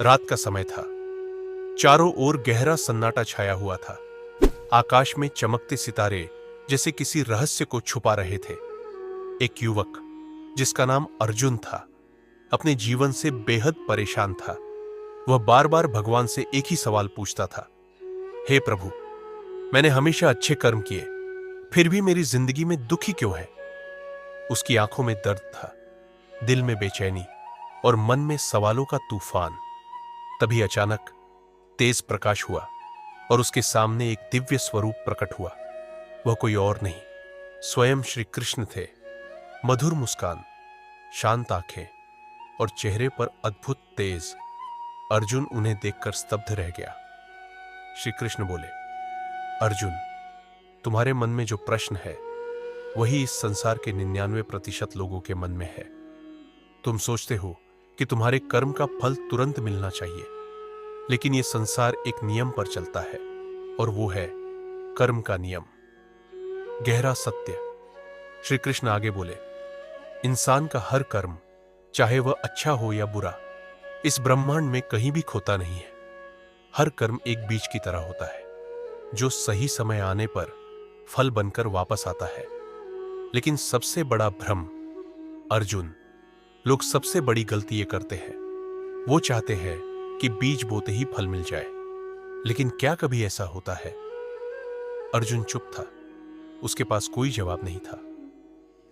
रात का समय था। चारों ओर गहरा सन्नाटा छाया हुआ था। आकाश में चमकते सितारे जैसे किसी रहस्य को छुपा रहे थे। एक युवक जिसका नाम अर्जुन था, अपने जीवन से बेहद परेशान था। वह बार बार भगवान से एक ही सवाल पूछता था, हे प्रभु, मैंने हमेशा अच्छे कर्म किए, फिर भी मेरी जिंदगी में दुख ही क्यों है? उसकी आंखों में दर्द था, दिल में बेचैनी और मन में सवालों का तूफान। तभी अचानक तेज प्रकाश हुआ और उसके सामने एक दिव्य स्वरूप प्रकट हुआ। वह कोई और नहीं, स्वयं श्री कृष्ण थे। मधुर मुस्कान, शांत आंखें और चेहरे पर अद्भुत तेज। अर्जुन उन्हें देखकर स्तब्ध रह गया। श्री कृष्ण बोले, अर्जुन, तुम्हारे मन में जो प्रश्न है वही इस संसार के 99% लोगों के मन में है। तुम सोचते हो कि तुम्हारे कर्म का फल तुरंत मिलना चाहिए, लेकिन यह संसार एक नियम पर चलता है और वो है कर्म का नियम। गहरा सत्य। श्री कृष्ण आगे बोले, इंसान का हर कर्म, चाहे वह अच्छा हो या बुरा, इस ब्रह्मांड में कहीं भी खोता नहीं है। हर कर्म एक बीज की तरह होता है, जो सही समय आने पर फल बनकर वापस आता है। लेकिन सबसे बड़ा भ्रम, अर्जुन, लोग सबसे बड़ी गलती ये करते हैं। वो चाहते हैं कि बीज बोते ही फल मिल जाए, लेकिन क्या कभी ऐसा होता है? अर्जुन चुप था, उसके पास कोई जवाब नहीं था।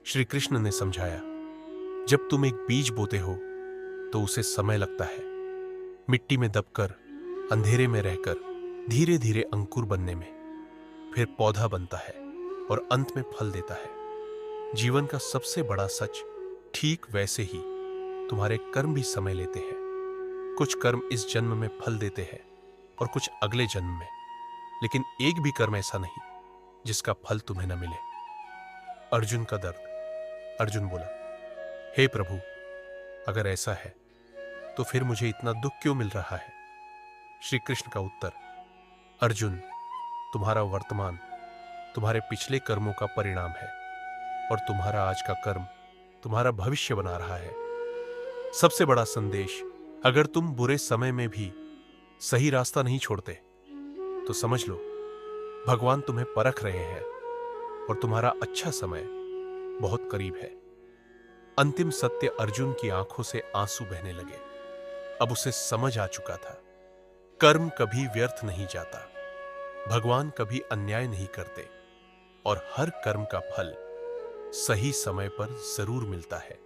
श्री कृष्ण ने समझाया, जब तुम एक बीज बोते हो तो उसे समय लगता है, मिट्टी में दबकर, अंधेरे में रहकर धीरे धीरे अंकुर बनने में। फिर पौधा बनता है और अंत में फल देता है। जीवन का सबसे बड़ा सच ठीक वैसे ही तुम्हारे कर्म भी समय लेते हैं। कुछ कर्म इस जन्म में फल देते हैं और कुछ अगले जन्म में, लेकिन एक भी कर्म ऐसा नहीं जिसका फल तुम्हें न मिले। अर्जुन का दर्द। अर्जुन बोला, हे प्रभु, अगर ऐसा है तो फिर मुझे इतना दुख क्यों मिल रहा है? श्री कृष्ण का उत्तर, अर्जुन, तुम्हारा वर्तमान तुम्हारे पिछले कर्मों का परिणाम है और तुम्हारा आज का कर्म तुम्हारा भविष्य बना रहा है। सबसे बड़ा संदेश, अगर तुम बुरे समय में भी सही रास्ता नहीं छोड़ते तो समझ लो भगवान तुम्हें परख रहे हैं और तुम्हारा अच्छा समय बहुत करीब है। अंतिम सत्य। अर्जुन की आंखों से आंसू बहने लगे। अब उसे समझ आ चुका था, कर्म कभी व्यर्थ नहीं जाता, भगवान कभी अन्याय नहीं करते और हर कर्म का फल सही समय पर जरूर मिलता है।